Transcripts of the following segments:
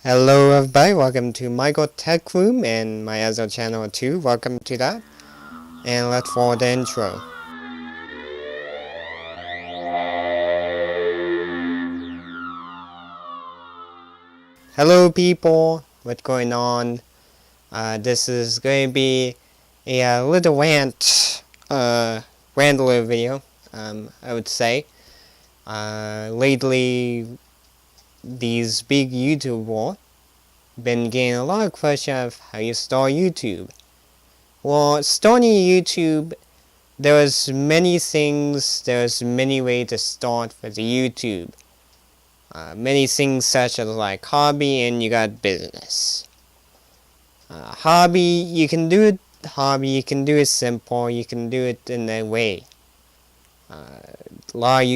Hello everybody, welcome to Michaeltechroom and my other channel too. Welcome to that. And let's follow the intro. Hello people, what's going on? This is going to be a little randler video, I would say. Lately, these big YouTubers been getting a lot of questions of how you start YouTube. Well, starting YouTube, there's many things, there's many ways to start with YouTube. Many things such as like hobby and you got business. Hobby, you can do it simple, you can do it in a way. A lot of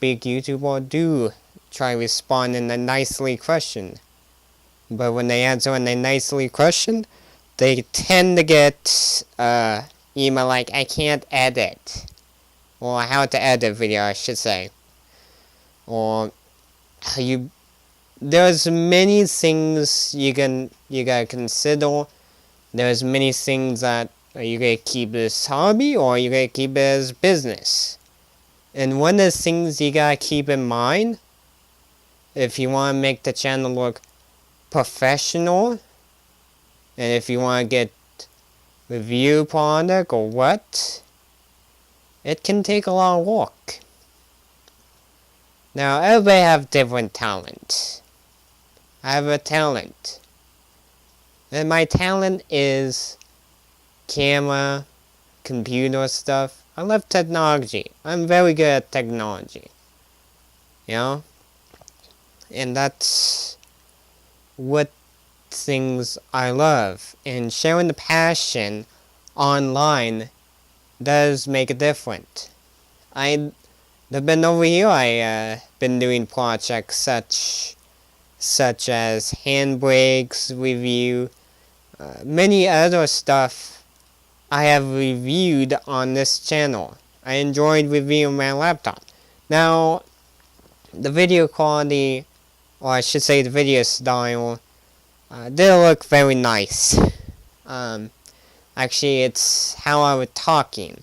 big YouTubers do try to respond in a nicely question. But when they answer in a nicely question, they tend to get email like, I can't edit. Or how to edit video, I should say. Or there's many things you gotta consider. There's many things that you gotta keep as hobby or you gotta keep it as business. And one of the things you gotta keep in mind, if you want to make the channel look professional, and if you want to get review product or what, it can take a lot of work. Now everybody have different talents. I have a talent, and my talent is camera, computer stuff. I love technology. I'm very good at technology, you know, and that's what things I love, and sharing the passion online does make a difference. I've been over here, been doing projects such as handbrakes review, many other stuff I have reviewed on this channel. I enjoyed reviewing my laptop. Now, the video quality, or I should say the video style, didn't look very nice. Actually, it's how I was talking,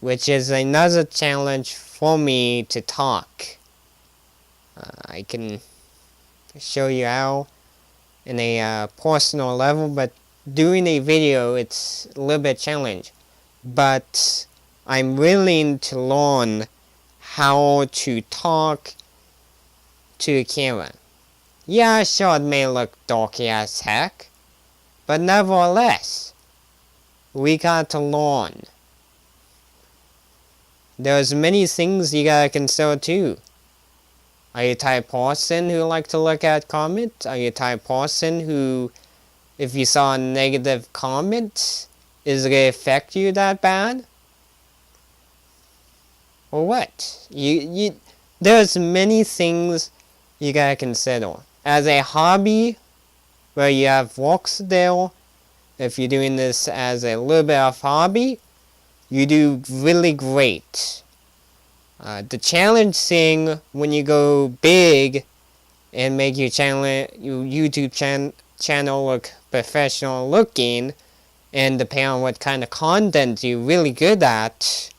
which is another challenge for me to talk. I can show you how in a personal level, but doing a video, it's a little bit challenge. But I'm willing to learn how to talk to a camera. Yeah, sure, it may look dorky as heck, but nevertheless, we got to learn. There's many things you gotta consider too. Are you the type of person who like to look at comments? Are you the type of person who, if you saw a negative comment, is it gonna affect you that bad? Or what? There's many things you gotta consider. As a hobby, where you have works there, if you're doing this as a little bit of hobby, you do really great. The challenge thing when you go big and make your YouTube channel look professional looking, and depending on what kind of content you're really good at,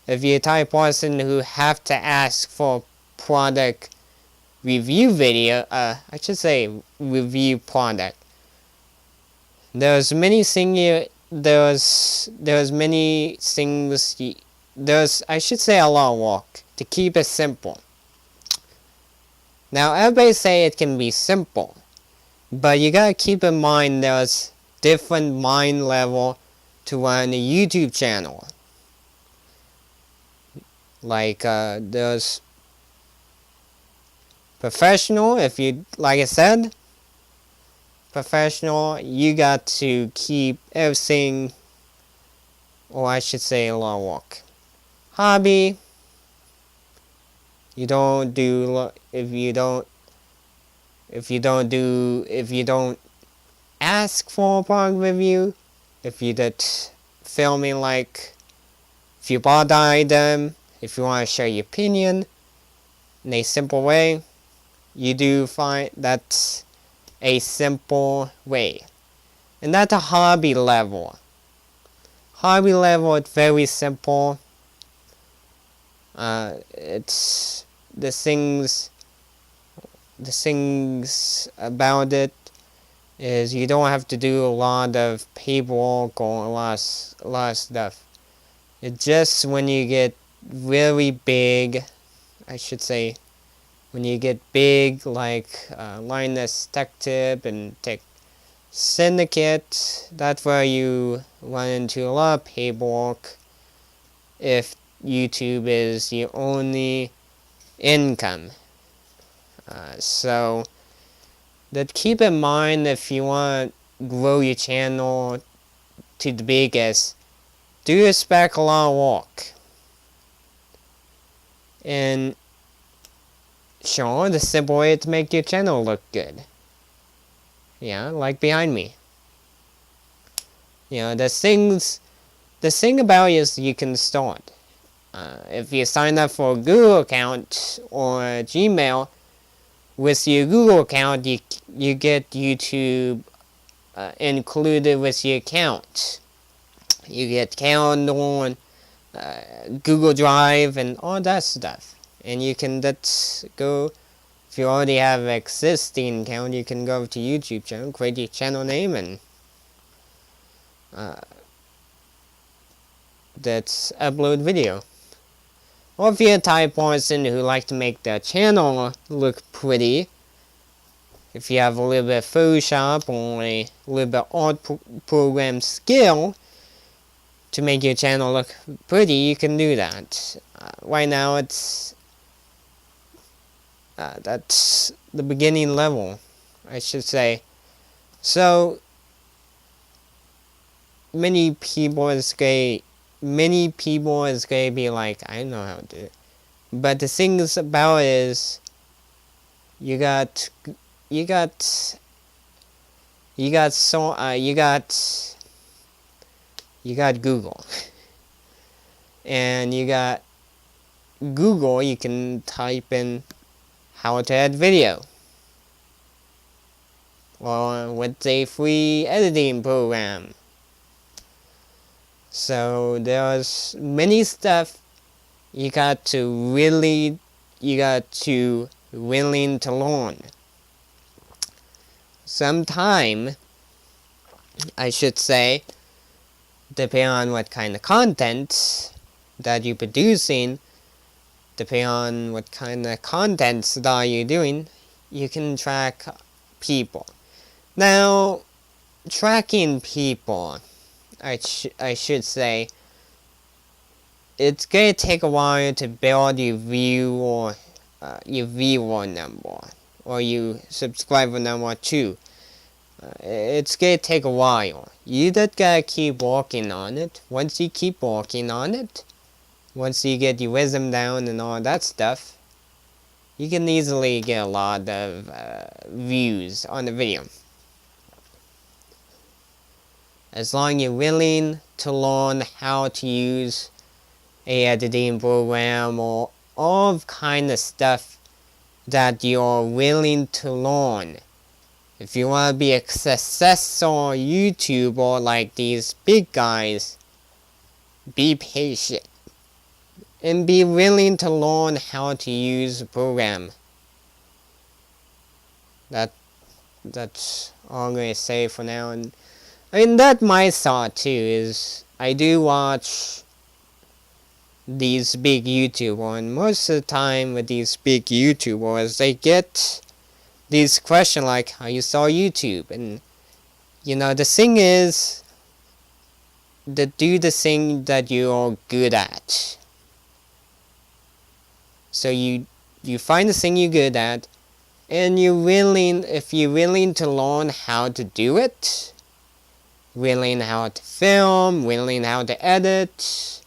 if you're the type of person who have to ask for product review video, I should say review product, there's many things I should say a lot of work to keep it simple. Now everybody say it can be simple, but you gotta keep in mind there's different mind level to run a YouTube channel. Like there's professional, if you, like I said, professional, you got to keep everything, or I should say a lot of work. Hobby, you don't do, if you don't ask for a product review, if you did filming like, if you bought the item, if you want to share your opinion in a simple way, you do find that's a simple way. And that's a hobby level. Hobby level, it's very simple. It's the things about it is you don't have to do a lot of paperwork or a lot of stuff. It's just when you get really big, I should say, when you get big like linustechtips and Tech Syndicate, that's where you run into a lot of paperwork if YouTube is your only income. So that keep in mind, if you want to grow your channel to the biggest, do expect a lot of work. And sure, the simple way to make your channel look good. Yeah, like behind me. You know, the thing about it is you can start. If you sign up for a Google account or Gmail, with your Google account, you get YouTube included with your account. You get calendar, Google Drive, and all that stuff. And you can go, if you already have an existing account, you can go to YouTube channel, create your channel name, and that's upload video. Or if you're a type of person who like to make the channel look pretty, if you have a little bit of Photoshop or a little bit of art program skill to make your channel look pretty, you can do that. Right now it's that's the beginning level, I should say. So many people is gonna be like, I don't know how to do it. But the thing about it is, you got Google. And you got Google, you can type in how to add video. Or with a free editing program. So there's many stuff you got to willing to learn. Sometime, I should say, depending on what kind of content that you're producing, depending on what kind of contents that you're doing, you can track people. Now, tracking people, I should say, it's gonna take a while to build your viewer number or your subscriber number too. It's gonna take a while. You just gotta keep working on it. Once you keep working on it, once you get your rhythm down and all that stuff, you can easily get a lot of views on the video. As long as you're willing to learn how to use a editing program or all kind of stuff that you're willing to learn. If you want to be a successful YouTuber like these big guys, be patient and be willing to learn how to use a program. That's all I'm going to say for now. And I mean, that's my thought too, is I do watch these big YouTubers, and most of the time with these big YouTubers, they get these questions like, how you saw YouTube? And you know, the thing is to do the thing that you're good at. So you find the thing you're good at, and if you're willing to learn how to do it, willing how to film, willing how to edit,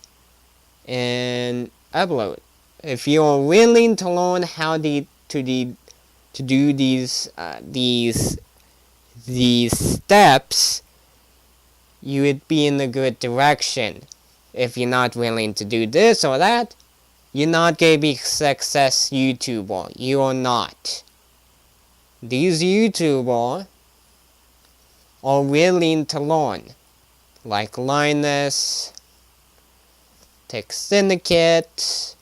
and upload. If you're willing to learn how to do these steps, you would be in a good direction. If you're not willing to do this or that, you're not gonna be a success YouTuber. You are not. these YouTubers are willing to learn, like Linus, Tech Syndicate,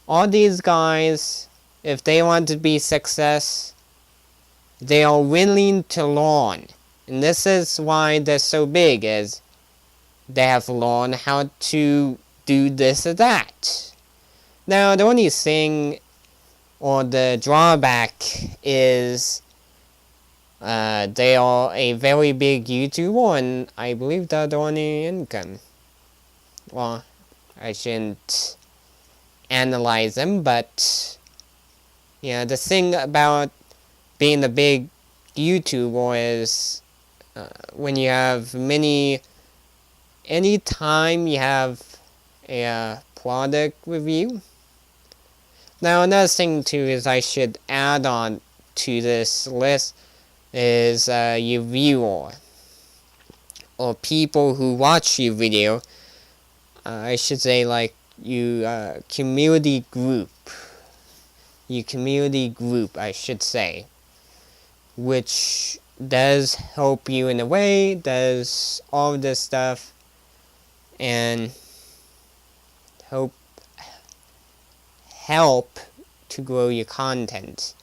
all these guys, if they want to be success, they are willing to learn. And this is why they're so big, is they have learned how to do this or that. Now, the only thing, or the drawback, is they are a very big YouTuber, and I believe they're the only income. Well, I shouldn't analyze them, but yeah, the thing about being a big YouTuber is when you have anytime you have a product review. Now, another thing too is I should add on to this list is your viewer, or people who watch your video. I should say, like, you community group, I should say, which does help you in a way, does all this stuff, and help to grow your content.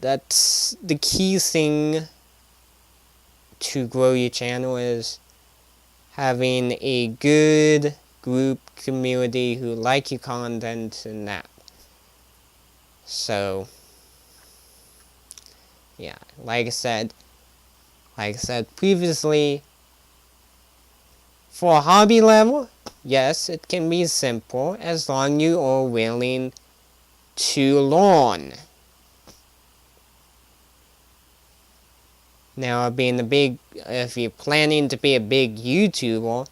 That's the key thing to grow your channel, is having a good group community who like your content and that. So yeah, like I said previously, for a hobby level, yes, it can be simple as long as you are willing to learn. Now, if you're planning to be a big YouTuber,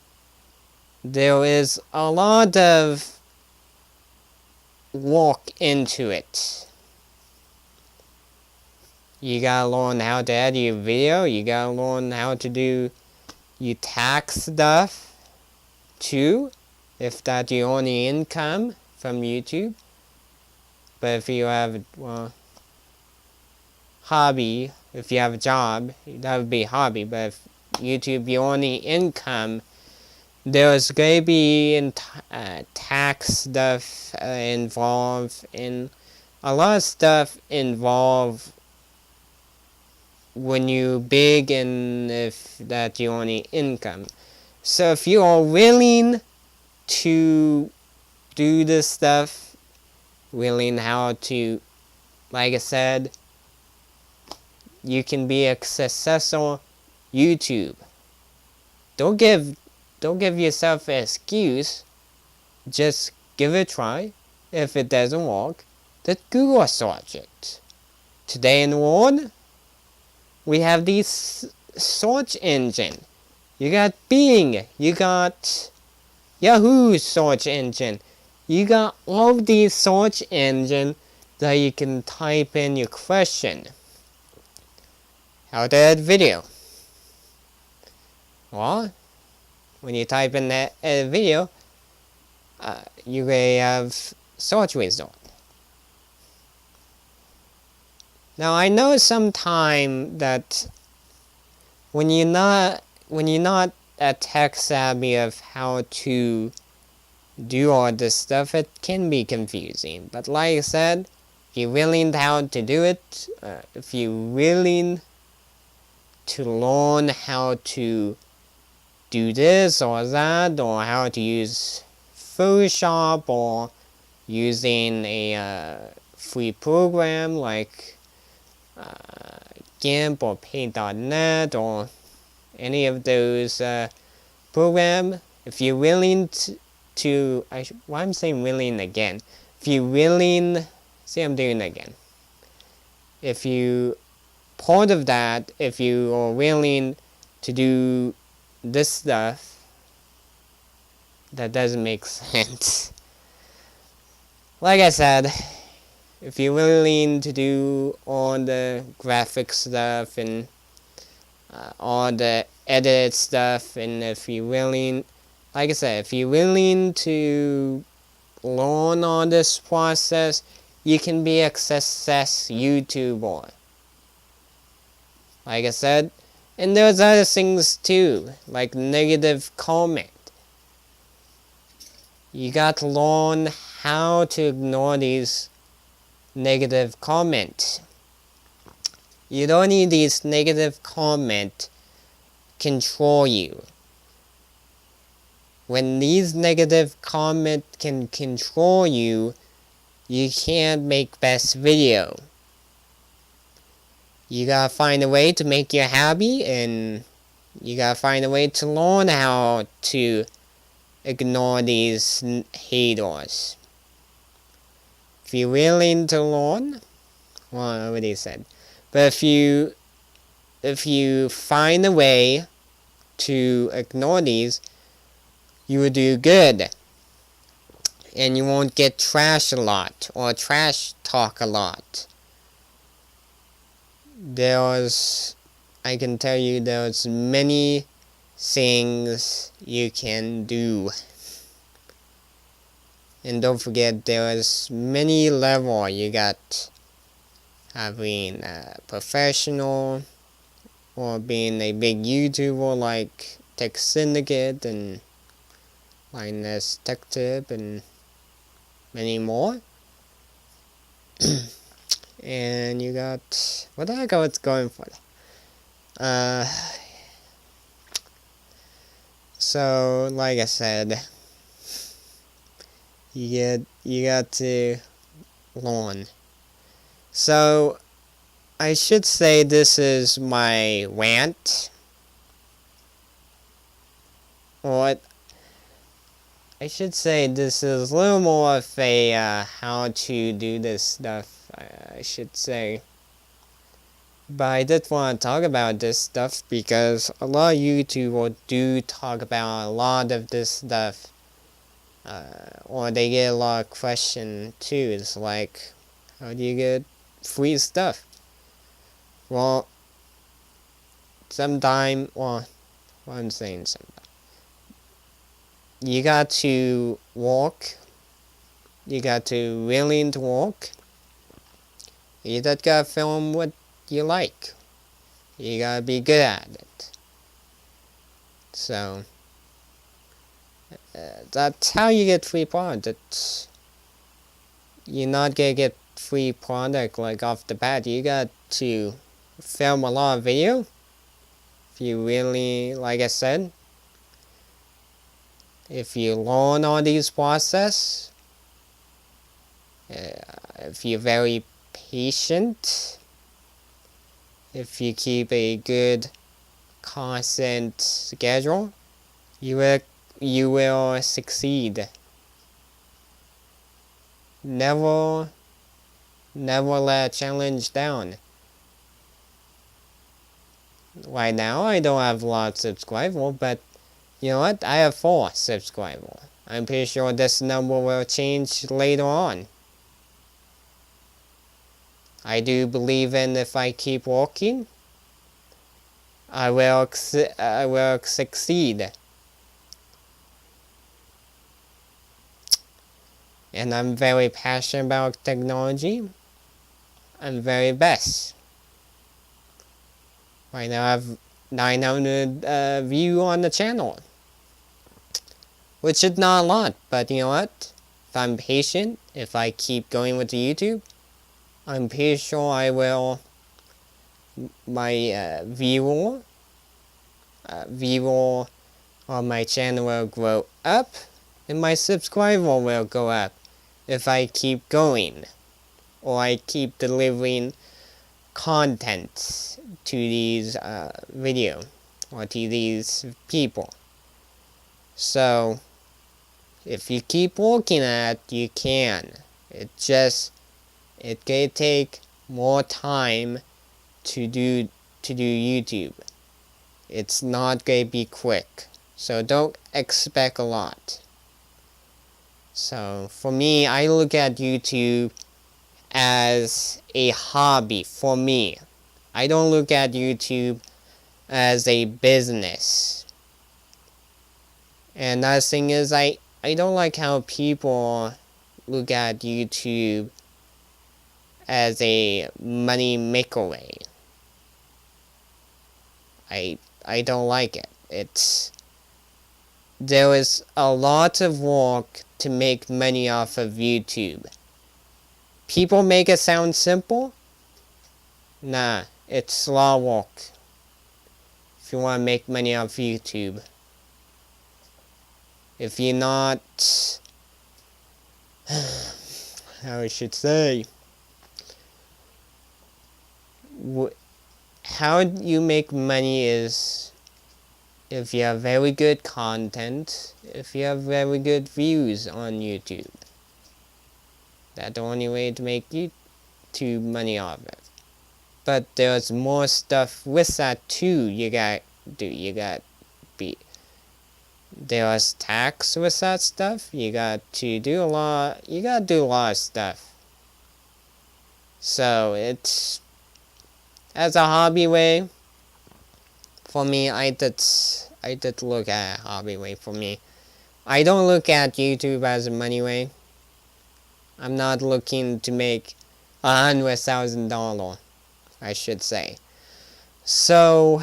there is a lot of work into it. You gotta learn how to edit your video, you gotta learn how to do your tax stuff too, if that's your only income from YouTube. But if you have hobby, if you have a job, that would be a hobby. But if YouTube your only income, there's going to be tax stuff involved, and a lot of stuff involved when you're big, and if that's your only income. So if you are willing to do this stuff, willing how to, like I said, you can be a successful YouTube. Don't give yourself an excuse. Just give it a try. If it doesn't work, just Google search it. Today in the world, we have these search engine. You got Bing, you got Yahoo search engine. You got all these search engine that you can type in your question. How to edit video. Well, when you type in that edit video, you may have search result. Now, I know sometime that when you're not a tech savvy of how to do all this stuff, it can be confusing. But like I said, if you're willing how to do it, if you're willing to learn how to do this or that, or how to use Photoshop, or using a free program like GIMP or Paint.net, or any of those programs, if you're willing to why I'm saying willing again. If you're willing, see, I'm doing it again. If you part of that, if you are willing to do this stuff, that doesn't make sense. Like I said, if you're willing to do all the graphic stuff and all the edit stuff, and if you're willing, like I said, if you're willing to learn all this process, you can be a success YouTuber. like I said. And there's other things too, like negative comment. You got to learn how to ignore these negative comments. You don't need these negative comments control you. When these negative comments can control you, you can't make best video. You gotta find a way to make you happy, and you gotta find a way to learn how to ignore these haters. If you're willing to learn, well, I already said, but if you find a way to ignore these, you will do good, and you won't get trash a lot or trash talk a lot. I can tell you there's many things you can do. And don't forget, there's many levels. You got having a professional, or being a big YouTuber like Tech Syndicate and linustechtips and many more. And you got, what the heck I was going for? So like I said, you got to learn. So I should say this is my rant, or I should say this is a little more of a how to do this stuff, I should say. But I did want to talk about this stuff because a lot of YouTubers do talk about a lot of this stuff. Or they get a lot of questions too. It's like, how do you get free stuff? Well, I'm saying sometimes. You got to walk. You got to willing to walk. You just gotta film what you like. You gotta be good at it. So that's how you get free product. You're not gonna get free product like off the bat. You got to film a lot of video. If you really, like I said, if you learn all these process, if you're very patient, if you keep a good constant schedule, you will succeed. Never let a challenge down. Right now I don't have a lot of subscribers, but you know what? I have 4 subscribers. I'm pretty sure this number will change later on. I do believe in, if I keep working, I will succeed. And I'm very passionate about technology. I'm very best. Right now I have 900 views on the channel, which is not a lot, but you know what? If I'm patient, if I keep going with the YouTube, I'm pretty sure my viewer on my channel will grow up, and my subscriber will go up if I keep going, or I keep delivering content to these video, or to these people. So if you keep working at it, you can. It can take more time to do YouTube. It's not gonna be quick, so don't expect a lot. So for me, I look at YouTube as a hobby for me. I don't look at YouTube as a business. And another thing is, I don't like how people look at YouTube as a money maker way. I don't like it. There is a lot of work to make money off of YouTube. People make it sound simple. Nah, it's a lot of work. If you want to make money off YouTube. If you're not, how I should say, how you make money is if you have very good content, if you have very good views on YouTube. That's the only way to make YouTube money off it. But there's more stuff with that too. You got be. There's tax with that stuff. You got to do a lot. You got to do a lot of stuff. So it's as a hobby way. For me, I did look at a hobby way. For me, I don't look at YouTube as a money way. I'm not looking to make $100,000. I should say. So,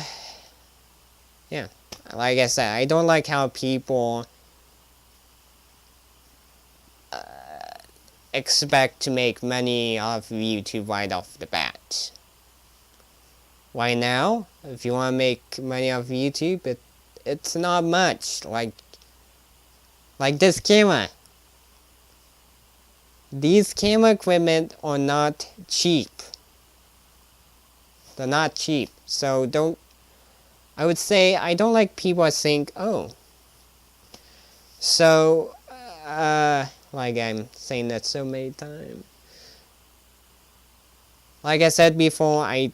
yeah. Like I said, I don't like how people expect to make money off of YouTube right off the bat. Right now, if you want to make money off of YouTube, it's not much. Like this camera. These camera equipment are not cheap. They're not cheap. So I would say I don't like people that think, oh. So, like I'm saying that so many times. Like I said before, I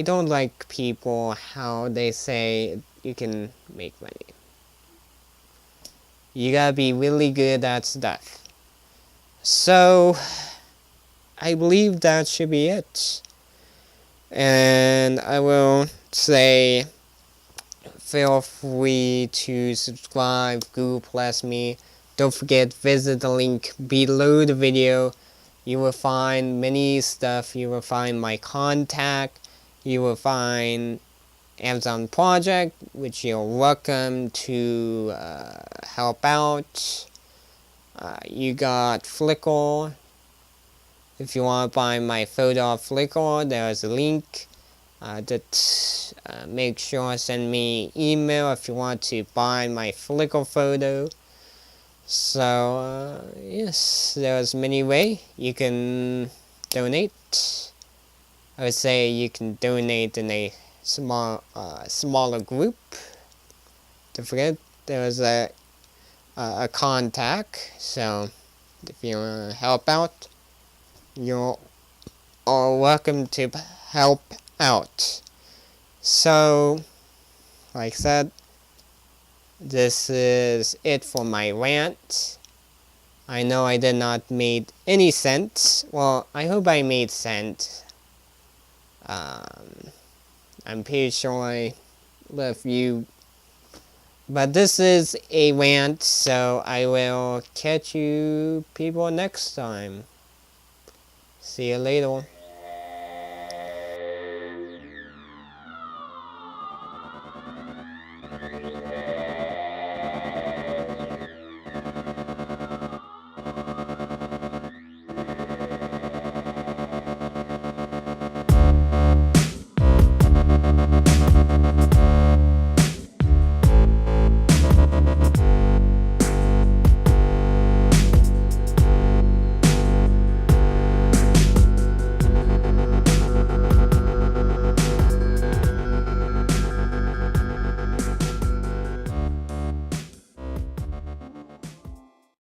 don't like people how they say you can make money. You gotta be really good at stuff. So, I believe that should be it. And I will say, feel free to subscribe, Google Plus me. Don't forget, visit the link below the video. You will find many stuff. You will find my contact. You will find Amazon project, which you're welcome to help out. You got Flickr. If you want to buy my photo of Flickr, there's a link. Make sure to send me email if you want to buy my Flickr photo. So, yes, there's many ways you can donate. I would say you can donate in a smaller group. Don't forget, there's a contact. So, if you want to help out, you're all welcome to help out. So, like I said, this is it for my rant. I know I did not make any sense. Well, I hope I made sense. I'm pretty sure I left you. But this is a rant, so I will catch you people next time. See you later.